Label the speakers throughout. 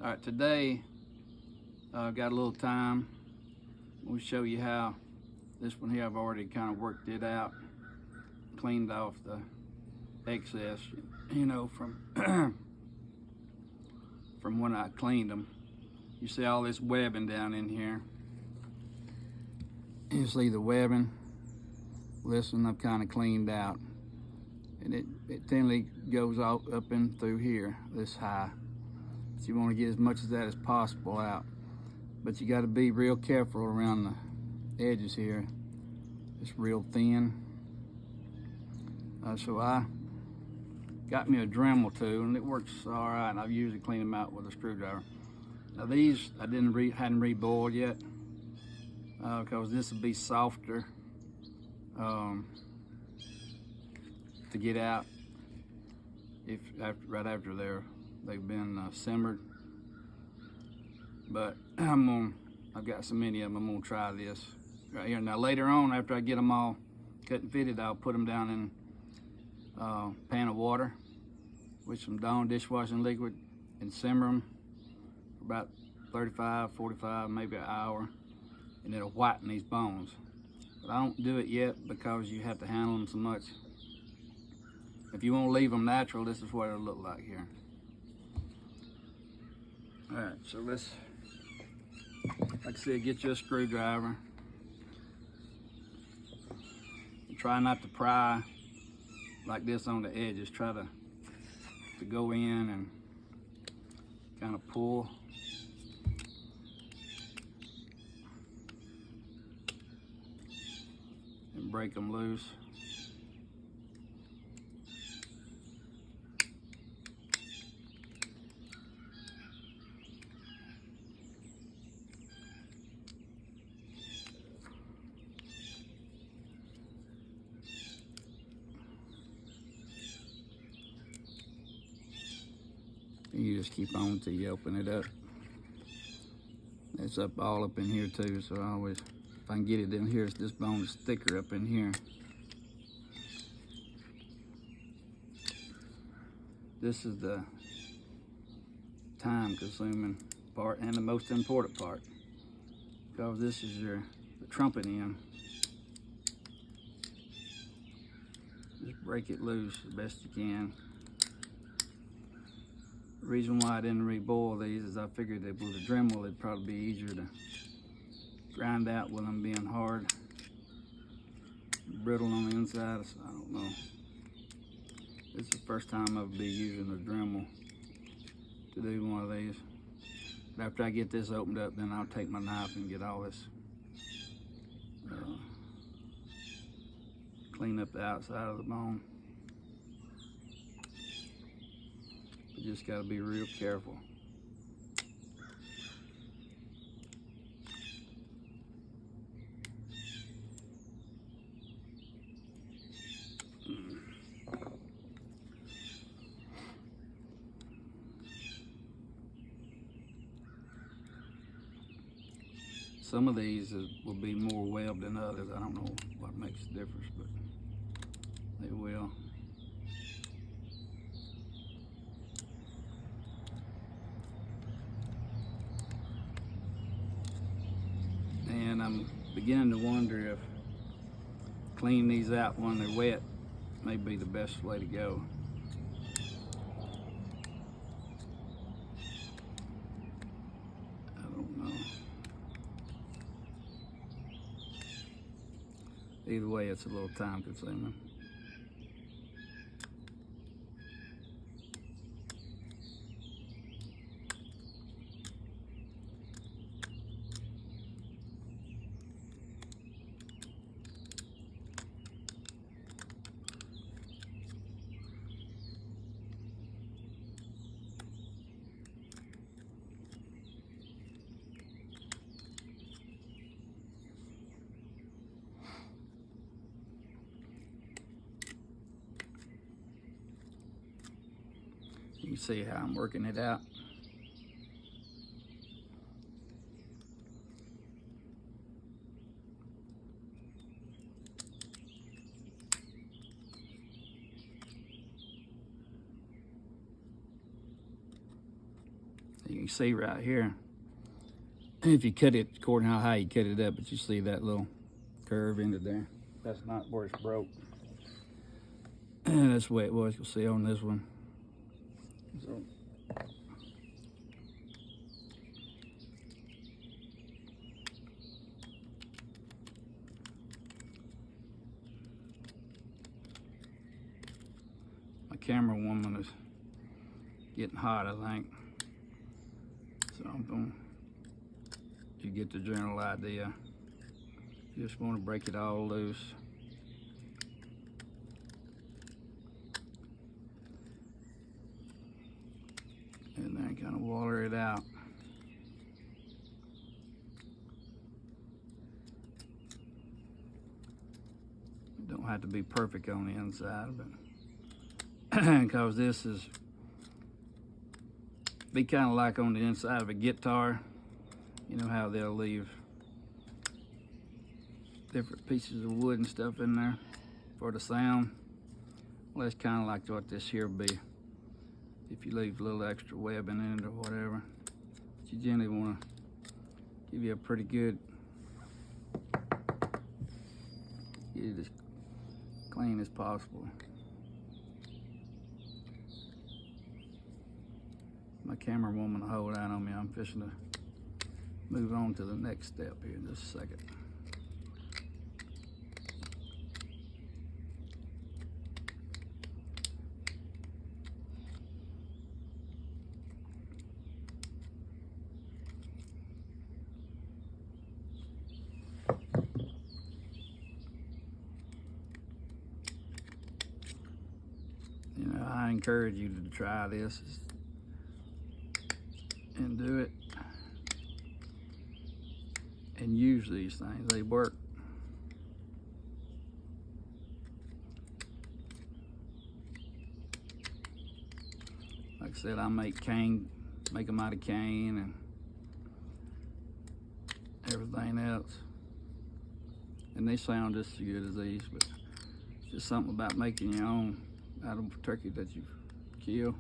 Speaker 1: All right, today I've got a little time. We'll show you how this one here, I've already kind of worked it out, cleaned off the excess, you know, from from when I cleaned them. You see all this webbing down in here. You see the webbing. This one I've kind of cleaned out, and it thinly goes all up in through here, this high. So you want to get as much of that as possible out, but you got to be real careful around the edges here. It's real thin. So I got me a Dremel tool, and it works all right. And I've usually cleaned them out with a screwdriver. Now these I hadn't reboiled yet, because this would be softer to get out right after they've been simmered. But I've got so many of them, I'm gonna try this right here. Now later on, after I get them all cut and fitted, I'll put them down in a pan of water with some Dawn dishwashing liquid and simmer them for about 35, 45, maybe an hour, and it'll whiten these bones. But I don't do it yet because you have to handle them so much. If you want to leave them natural, this is what it'll look like here. All right, so let's, like I said, get you a screwdriver. And try not to pry like this on the edges. Try to go in and kind of pull. And break them loose. You just keep on till you open it up. It's all up in here too, so I always, if I can get it in here, this bone is thicker up in here. This is the time-consuming part and the most important part, because this is the trumpet end. Just break it loose the best you can. The reason why I didn't reboil these is I figured that with a Dremel it'd probably be easier to grind out with them being hard, brittle on the inside. So I don't know. This is the first time I'll be using a Dremel to do one of these. But after I get this opened up, then I'll take my knife and get all this, clean up the outside of the bone. You just got to be real careful. Some of these will be more webbed than others. I don't know what makes the difference, but they will. And I'm beginning to wonder if cleaning these out when they're wet may be the best way to go. I don't know. Either way, it's a little time consuming. You see how I'm working it out. You can see right here, if you cut it according to how high you cut it up, but you see that little curve into there. That's not where it's broke. And that's the way it was. You'll see on this one. So, my camera woman is getting hot, I think. So I'm going to get the general idea. Just want to break it all loose. And then kind of water it out. It don't have to be perfect on the inside, but because this is be kind of like on the inside of a guitar. You know how they'll leave different pieces of wood and stuff in there for the sound. Well, that's kind of like what this here will be. If you leave a little extra webbing in it or whatever, but you generally want to give you a pretty good, get it as clean as possible. My camera woman will hold out on me. I'm fishing to move on to the next step here in just a second. You know, I encourage you to try this and do it and use these things. They work. Like I said, I make them out of cane and everything else. And they sound just as good as these, but it's just something about making your own out of a turkey that you kill.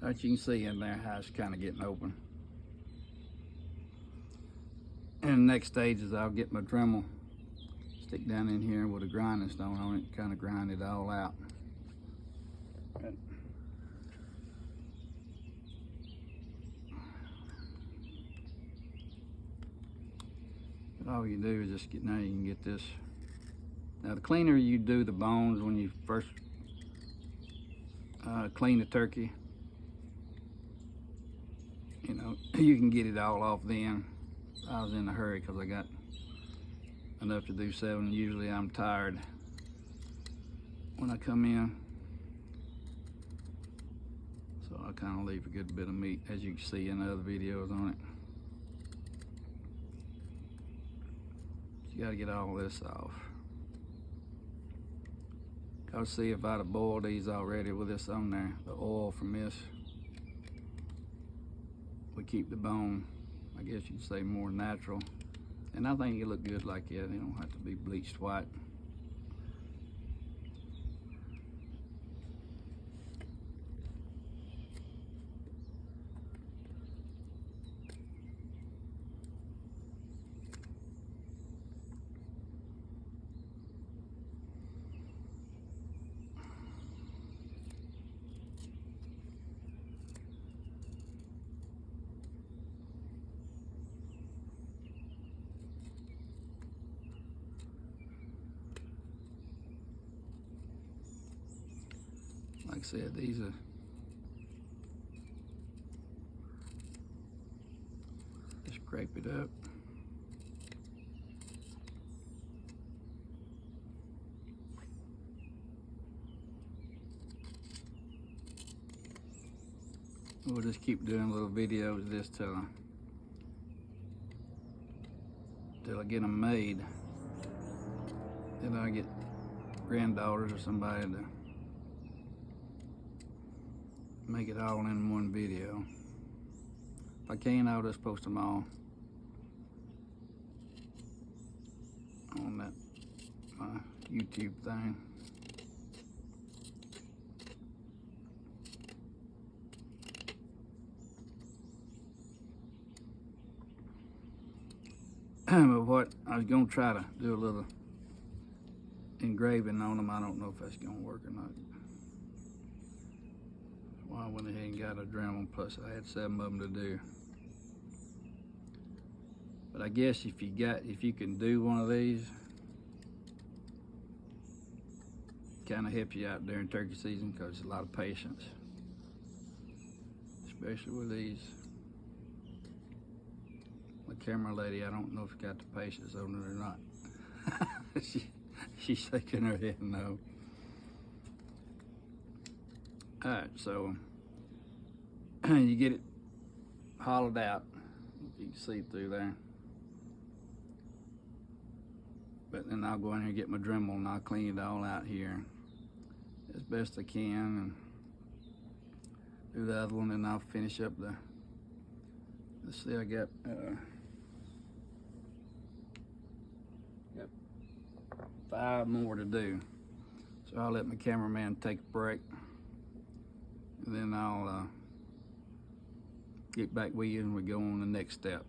Speaker 1: As you can see in there how it's kind of getting open. And the next stage is I'll get my Dremel, stick down in here with a grinding stone on it, kind of grind it all out. But all you do is just get, now you can get this. Now the cleaner you do the bones when you first clean the turkey, you know, you can get it all off then. I was in a hurry because I got enough to do 7. Usually I'm tired when I come in. So I kind of leave a good bit of meat, as you can see in the other videos on it. You gotta get all this off. Cause see, if I'd have boiled these already with this on there, the oil from this would keep the bone, I guess you'd say, more natural. And I think it look good like that. They don't have to be bleached white. Like I said, these are just scrape it up. We'll just keep doing little videos of this till I get them made. Then I get granddaughters or somebody to make it all in one video. If I can, I'll just post them all on that YouTube thing. But what I was gonna try to do a little engraving on them. I don't know if that's gonna work or not. Well, I went ahead and got a Dremel, plus I had 7 of them to do. But I guess if you can do one of these, kind of help you out during turkey season, because it's a lot of patience, especially with these. My camera lady, I don't know if she got the patience on it or not. She's shaking her head no. All right, so you get it hollowed out. You can see through there. But then I'll go in here and get my Dremel and I'll clean it all out here as best I can and do the other one, and I'll finish up the, let's see, I got 5 more to do. So I'll let my cameraman take a break, and then I'll get back with you and we'll go on the next step.